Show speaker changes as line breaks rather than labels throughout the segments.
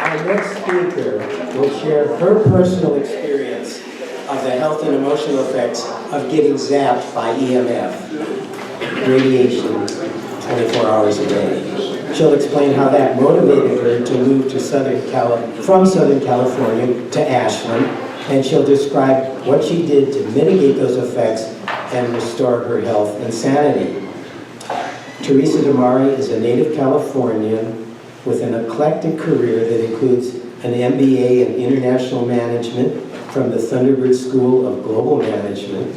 Our next speaker will share her personal experience of the health and emotional effects of getting zapped by EMF, radiation, 24 hours a day. She'll explain how that motivated her to move to from Southern California to Ashland, and she'll describe what she did to mitigate those effects and restore her health and sanity. Teresa DeMarie is a native Californian with an eclectic career that includes an MBA in International Management from the Thunderbird School of Global Management.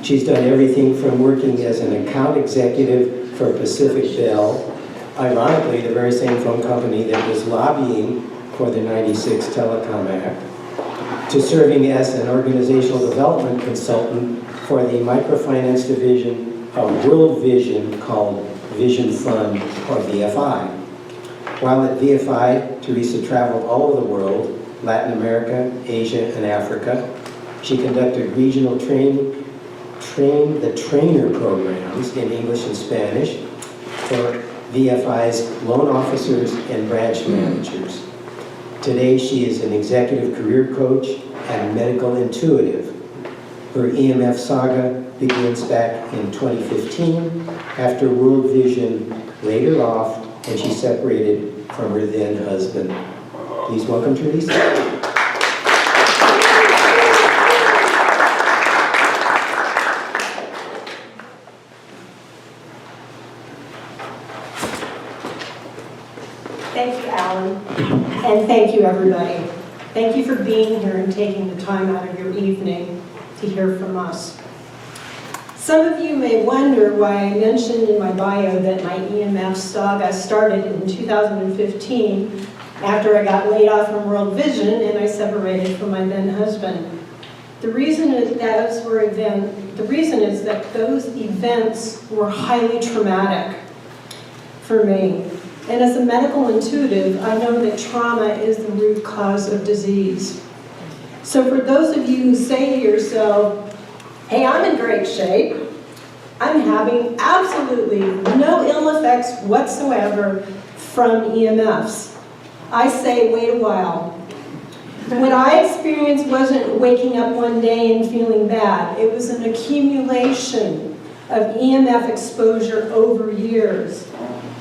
She's done everything from working as an account executive for Pacific Bell, ironically the very same phone company that was lobbying for the '96 Telecom Act, to serving as an organizational development consultant for the microfinance division of World Vision called Vision Fund, or VFI. While at VFI, Teresa traveled all over the world, Latin America, Asia, and Africa. She conducted regional train the trainer programs in English and Spanish for VFI's loan officers and branch managers. Today, she is an executive career coach and medical intuitive. Her EMF saga begins back in 2015 after World Vision laid her off and she separated from her then husband. Please welcome Teresa.
Thank you, Alan, and thank you, everybody. Thank you for being here and taking the time out of your evening to hear from us. Some of you may wonder why I mentioned in my bio that my EMF saga started in 2015 after I got laid off from World Vision and I separated from my then husband. The reason is that those events were highly traumatic for me. And as a medical intuitive, I know that trauma is the root cause of disease. So for those of you who say to yourself, hey, I'm in great shape, I'm having absolutely no ill effects whatsoever from EMFs, I say, wait a while. What I experienced wasn't waking up one day and feeling bad. It was an accumulation of EMF exposure over years.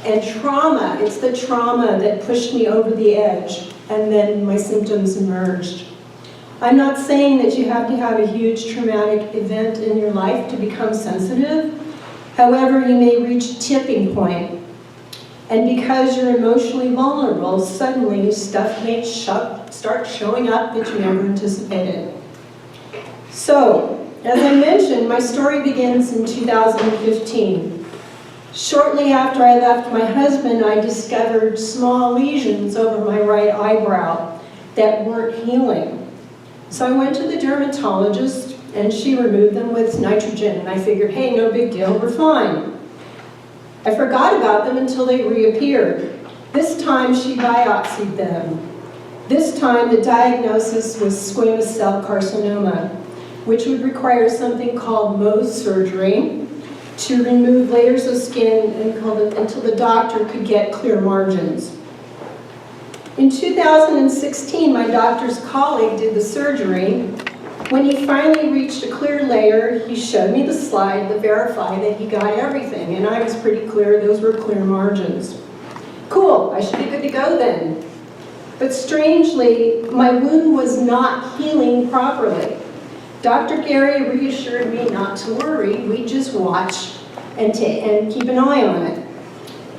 And trauma, it's the trauma that pushed me over the edge, and then my symptoms emerged. I'm not saying that you have to have a huge traumatic event in your life to become sensitive. However, you may reach a tipping point. And because you're emotionally vulnerable, suddenly stuff may start showing up that you never anticipated. So, as I mentioned, my story begins in 2015. Shortly after I left my husband, I discovered small lesions over my right eyebrow that weren't healing. So I went to the dermatologist and she removed them with nitrogen, and I figured, hey, no big deal, we're fine. I forgot about them until they reappeared. This time she biopsied them. This time the diagnosis was squamous cell carcinoma, which would require something called Mohs surgery to remove layers of skin until the doctor could get clear margins. In 2016, my doctor's colleague did the surgery. When he finally reached a clear layer, he showed me the slide to verify that he got everything, and I was pretty clear those were clear margins. Cool, I should be good to go then. But strangely, my wound was not healing properly. Dr. Gary reassured me not to worry, we just watch and keep an eye on it.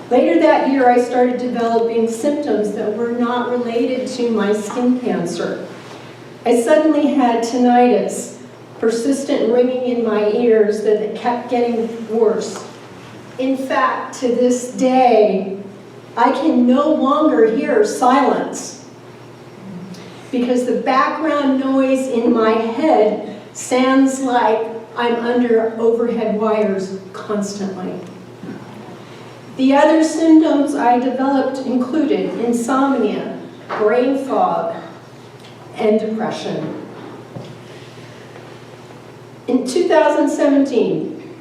Later that year, I started developing symptoms that were not related to my skin cancer. I suddenly had tinnitus, persistent ringing in my ears that kept getting worse. In fact, to this day, I can no longer hear silence because the background noise in my head sounds like I'm under overhead wires constantly. The other symptoms I developed included insomnia, brain fog, and depression. In 2017,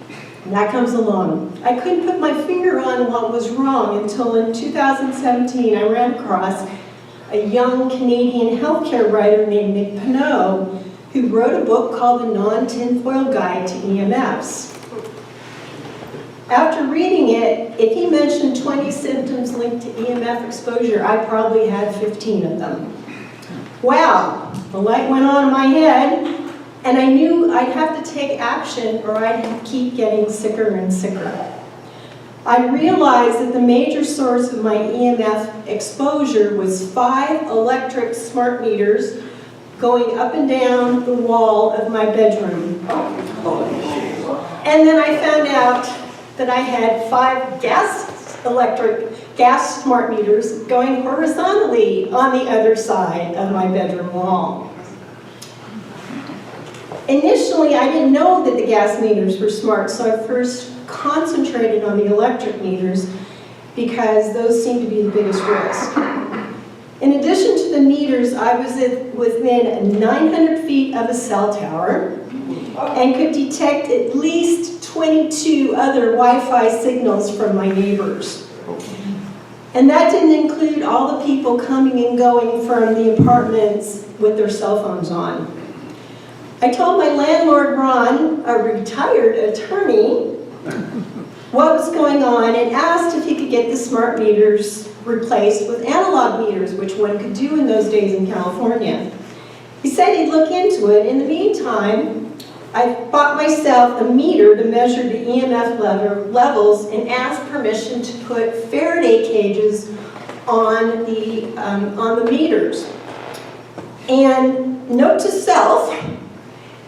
that comes along. I couldn't put my finger on what was wrong until in 2017 I ran across a young Canadian healthcare writer named Nick Pineau, who wrote a book called The Non-Tinfoil Guide to EMFs. After reading it, if he mentioned 20 symptoms linked to EMF exposure, I probably had 15 of them. Wow, the light went on in my head, and I knew I'd have to take action or I'd keep getting sicker and sicker. I realized that the major source of my EMF exposure was 5 electric smart meters going up and down the wall of my bedroom. And then I found out that I had 5 electric gas smart meters going horizontally on the other side of my bedroom wall. Initially, I didn't know that the gas meters were smart, so I first concentrated on the electric meters because those seemed to be the biggest risk. In addition to the meters, I was within 900 feet of a cell tower and could detect at least 22 other Wi-Fi signals from my neighbors. And that didn't include all the people coming and going from the apartments with their cell phones on. I told my landlord, Ron, a retired attorney, what was going on and asked if he could get the smart meters replaced with analog meters, which one could do in those days in California. He said he'd look into it. In the meantime, I bought myself a meter to measure the EMF levels and asked permission to put Faraday cages on the meters. And note to self,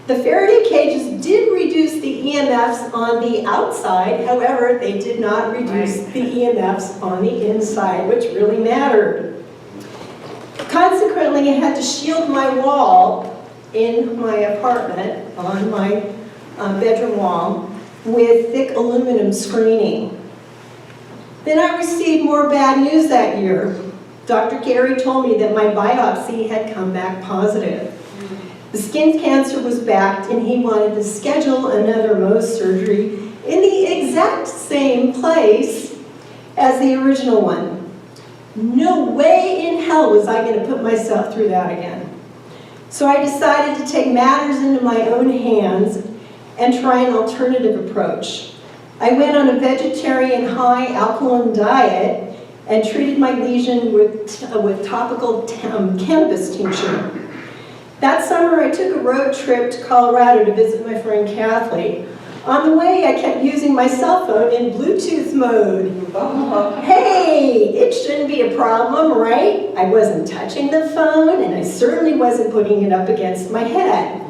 the Faraday cages did reduce the EMFs on the outside, however, they did not reduce the EMFs on the inside, which really mattered. Consequently, I had to shield my wall in my apartment, on my bedroom wall, with thick aluminum screening. Then I received more bad news that year. Dr. Gary told me that my biopsy had come back positive. The skin cancer was back, and he wanted to schedule another Mohs surgery in the exact same place as the original one. No way in hell was I going to put myself through that again. So I decided to take matters into my own hands and try an alternative approach. I went on a vegetarian high alkaline diet and treated my lesion with topical cannabis tincture. That summer, I took a road trip to Colorado to visit my friend Kathleen. On the way, I kept using my cell phone in Bluetooth mode. Hey, it shouldn't be a problem, right? I wasn't touching the phone, and I certainly wasn't putting it up against my head.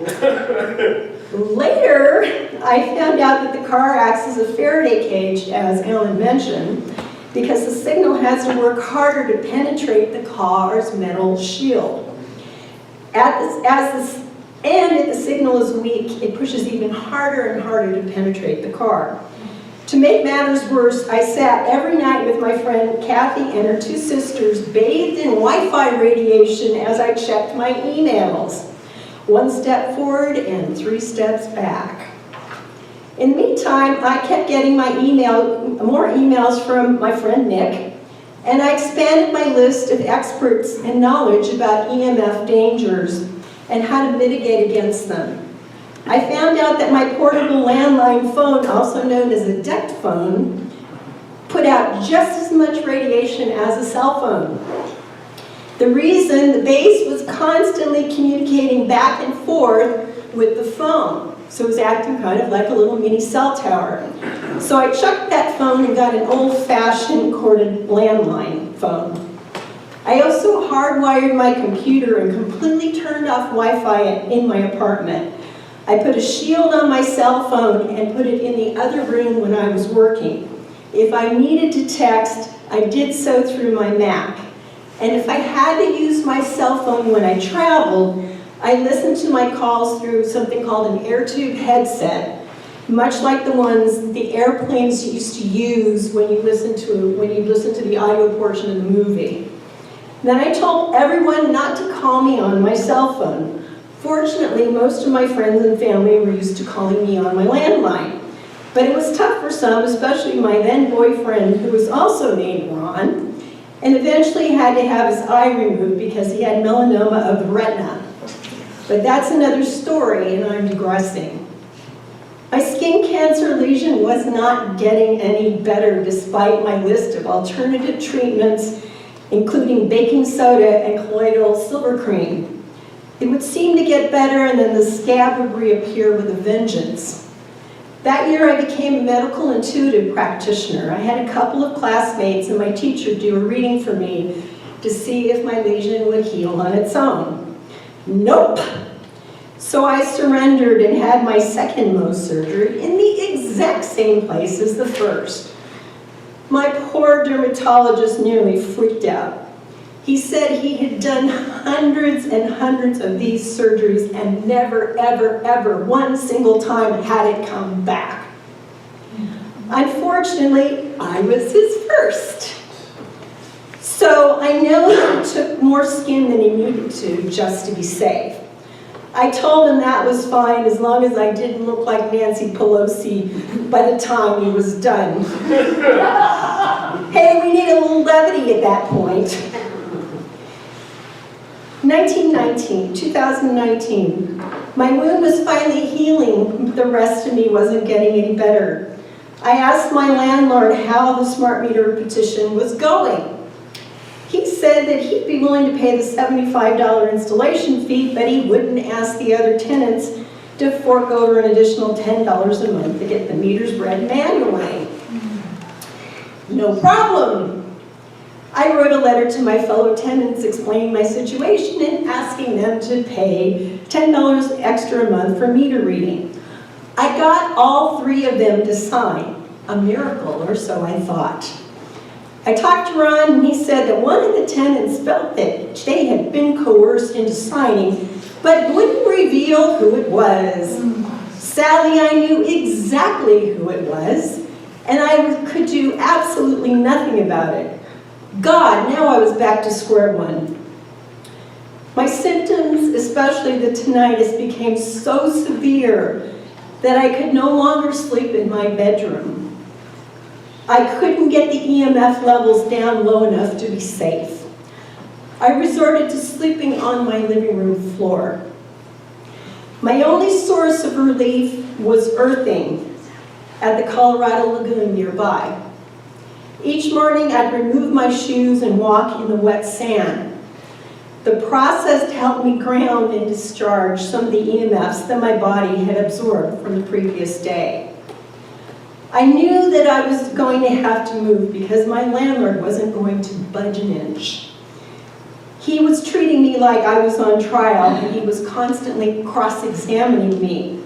Later, I found out that the car acts as a Faraday cage, as Ellen mentioned, because the signal has to work harder to penetrate the car's metal shield. If the signal is weak, it pushes even harder and harder to penetrate the car. To make matters worse, I sat every night with my friend Kathy and her 2 sisters, bathed in Wi-Fi radiation as I checked my emails. 1 step forward and 3 steps back. In the meantime, I kept getting more emails from my friend Nick, and I expanded my list of experts and knowledge about EMF dangers and how to mitigate against them. I found out that my portable landline phone, also known as a DECT phone, put out just as much radiation as a cell phone. The reason, the base was constantly communicating back and forth with the phone. So it was acting kind of like a little mini cell tower. So I chucked that phone and got an old-fashioned corded landline phone. I also hardwired my computer and completely turned off Wi-Fi in my apartment. I put a shield on my cell phone and put it in the other room when I was working. If I needed to text, I did so through my Mac. And if I had to use my cell phone when I traveled, I listened to my calls through something called an AirTube headset, much like the ones the airplanes used to use when you listen to the audio portion of the movie. Then I told everyone not to call me on my cell phone. Fortunately, most of my friends and family were used to calling me on my landline. But it was tough for some, especially my then boyfriend, who was also named Ron. and eventually had to have his eye removed because he had melanoma of the retina. But that's another story, and I'm digressing. My skin cancer lesion was not getting any better despite my list of alternative treatments, including baking soda and colloidal silver cream. It would seem to get better, and then the scab would reappear with a vengeance. That year I became a medical intuitive practitioner. I had a couple of classmates and my teacher do a reading for me to see if my lesion would heal on its own. Nope. So I surrendered and had my second Mohs surgery in the exact same place as the first. My poor dermatologist nearly freaked out. He said he had done hundreds and hundreds of these surgeries and never, ever, ever, one single time had it come back. Unfortunately, I was his first. So I know that he took more skin than he needed to just to be safe. I told him that was fine as long as I didn't look like Nancy Pelosi by the time he was done. Hey, we need a little levity at that point. 2019, my wound was finally healing, the rest of me wasn't getting any better. I asked my landlord how the smart meter petition was going. He said that he'd be willing to pay the $75 installation fee, but he wouldn't ask the other tenants to fork over an additional $10 a month to get the meters read manually. No problem. I wrote a letter to my fellow tenants explaining my situation and asking them to pay $10 extra a month for meter reading. I got all three of them to sign, a miracle, or so I thought. I talked to Ron and he said that one of the tenants felt that they had been coerced into signing, but wouldn't reveal who it was. Sadly, I knew exactly who it was, and I could do absolutely nothing about it. God, now I was back to square one. My symptoms, especially the tinnitus, became so severe that I could no longer sleep in my bedroom. I couldn't get the EMF levels down low enough to be safe. I resorted to sleeping on my living room floor. My only source of relief was earthing at the Colorado Lagoon nearby. Each morning I'd remove my shoes and walk in the wet sand. The process helped me ground and discharge some of the EMFs that my body had absorbed from the previous day. I knew that I was going to have to move because my landlord wasn't going to budge an inch. He was treating me like I was on trial and he was constantly cross-examining me.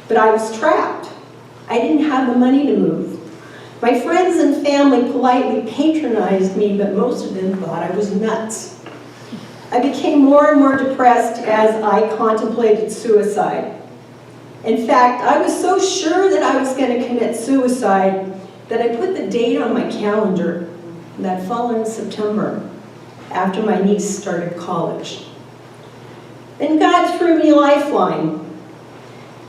But I was trapped. I didn't have the money to move. My friends and family politely patronized me, but most of them thought I was nuts. I became more and more depressed as I contemplated suicide. In fact, I was so sure that I was going to commit suicide that I put the date on my calendar that following September, after my niece started college. Then God threw me a lifeline.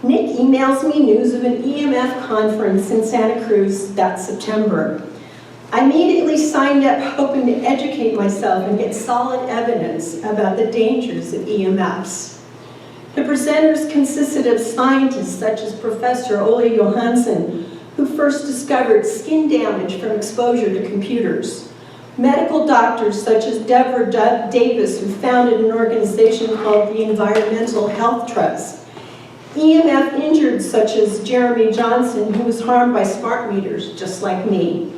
Nick emails me news of an EMF conference in Santa Cruz that September. I immediately signed up hoping to educate myself and get solid evidence about the dangers of EMFs. The presenters consisted of scientists such as Professor Ole Johansson, who first discovered skin damage from exposure to computers. Medical doctors such as Deborah Davis, who founded an organization called the Environmental Health Trust. EMF injured such as Jeremy Johnson, who was harmed by smart meters, just like me.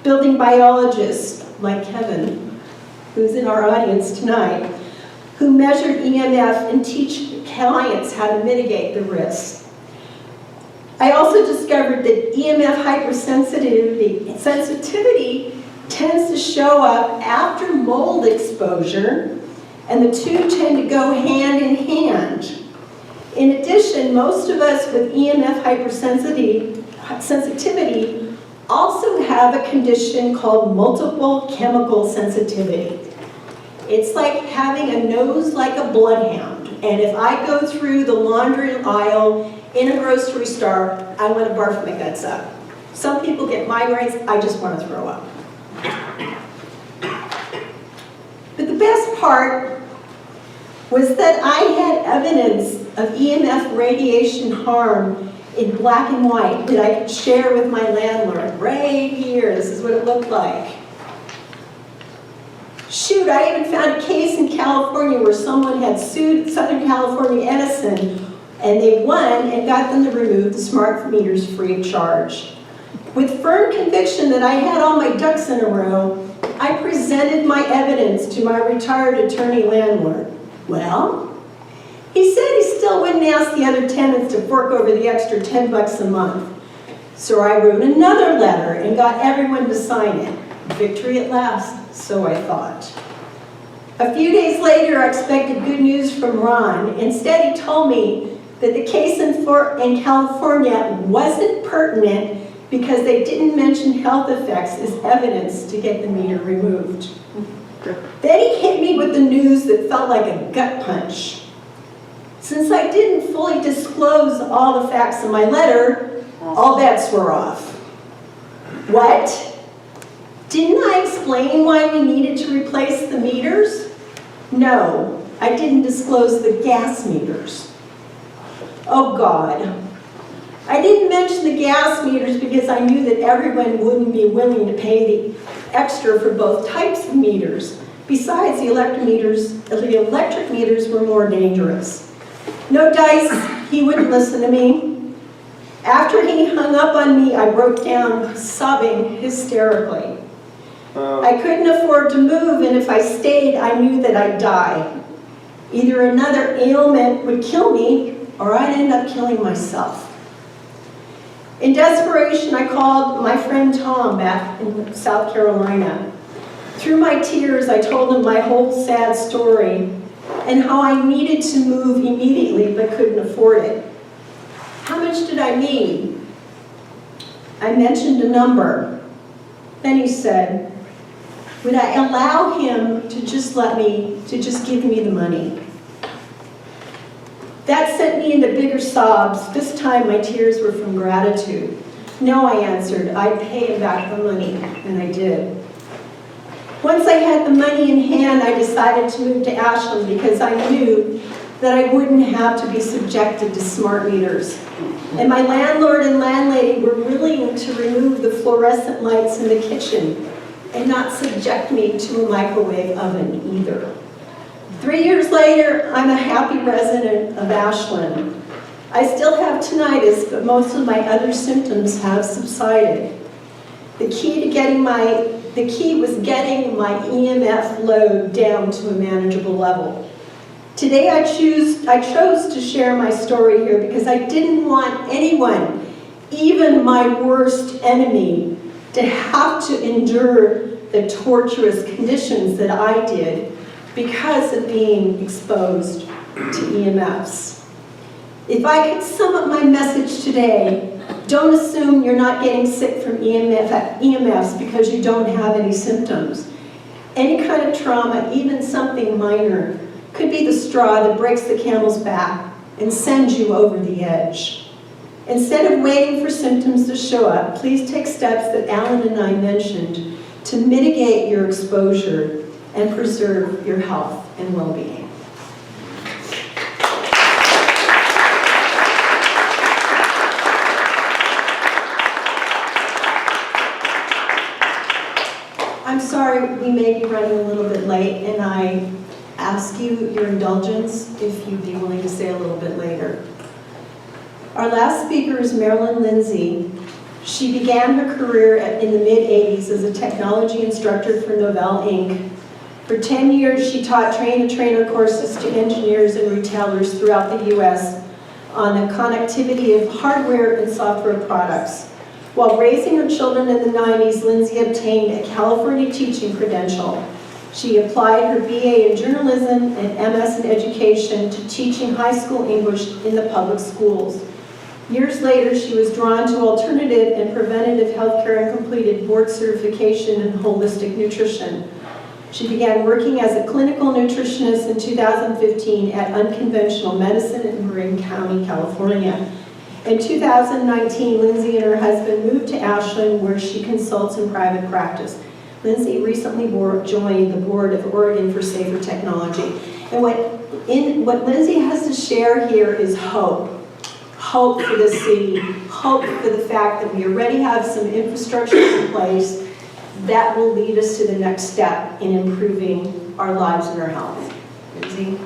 Building biologists like Kevin, who's in our audience tonight, who measured EMF and teach clients how to mitigate the risks. I also discovered that EMF sensitivity tends to show up after mold exposure, and the two tend to go hand in hand. In addition, most of us with EMF hypersensitivity also have a condition called multiple chemical sensitivity. It's like having a nose like a bloodhound, and if I go through the laundry aisle in a grocery store, I want to barf my guts up. Some people get migraines, I just want to throw up. part was that I had evidence of EMF radiation harm in black and white that I could share with my landlord. Right here, this is what it looked like. Shoot, I even found a case in California where someone had sued Southern California Edison, and they won and got them to remove the smart meters free of charge. With firm conviction that I had all my ducks in a row, I presented my evidence to my retired attorney landlord. Well, he said he still wouldn't ask the other tenants to fork over the extra $10 a month. So I wrote another letter and got everyone to sign it. Victory at last, so I thought. A few days later, I expected good news from Ron. Instead, he told me that the case in California wasn't pertinent because they didn't mention health effects as evidence to get the meter removed. Then he hit me with the news that felt like a gut punch. Since I didn't fully disclose all the facts in my letter, all bets were off. What? Didn't I explain why we needed to replace the meters? No, I didn't disclose the gas meters. Oh God. I didn't mention the gas meters because I knew that everyone wouldn't be willing to pay the extra for both types of meters. Besides, the electric meters were more dangerous. No dice, he wouldn't listen to me. After he hung up on me, I broke down, sobbing hysterically. I couldn't afford to move, and if I stayed, I knew that I'd die. Either another ailment would kill me, or I'd end up killing myself. In desperation, I called my friend Tom back in South Carolina. Through my tears, I told him my whole sad story and how I needed to move immediately but couldn't afford it. How much did I need? I mentioned a number. Then he said, would I allow him to just give me the money? That sent me into bigger sobs. This time my tears were from gratitude. No, I answered, I'd pay him back the money, and I did. Once I had the money in hand, I decided to move to Ashland because I knew that I wouldn't have to be subjected to smart meters. And my landlord and landlady were willing to remove the fluorescent lights in the kitchen and not subject me to a microwave oven either. 3 years later, I'm a happy resident of Ashland. I still have tinnitus, but most of my other symptoms have subsided. The key was getting my EMF load down to a manageable level. Today I chose to share my story here because I didn't want anyone, even my worst enemy, to have to endure the torturous conditions that I did because of being exposed to EMFs. If I could sum up my message today, don't assume you're not getting sick from EMFs because you don't have any symptoms. Any kind of trauma, even something minor, could be the straw that breaks the camel's back and sends you over the edge. Instead of waiting for symptoms to show up, please take steps that Alan and I mentioned to mitigate your exposure and preserve your health and well-being. I'm sorry we may be running a little bit late, and I ask you your indulgence if you'd be willing to stay a little bit later. Our last speaker is Marilyn Lindsay. She began her career in the mid-'80s as a technology instructor for Novell Inc. For 10 years, she taught train-the-trainer courses to engineers and retailers throughout the U.S. on the connectivity of hardware and software products. While raising her children in the 90s, Lindsay obtained a California teaching credential. She applied her BA in journalism and MS in education to teaching high school English in the public schools. Years later, she was drawn to alternative and preventative healthcare and completed board certification in holistic nutrition. She began working as a clinical nutritionist in 2015 at Unconventional Medicine in Marin County, California. In 2019, Lindsay and her husband moved to Ashland, where she consults in private practice. Lindsay recently joined the board of Oregon for Safer Technology. And what Lindsay has to share here is hope. Hope for the city, hope for the fact that we already have some infrastructure in place that will lead us to the next step in improving our lives and our health. Lindsay?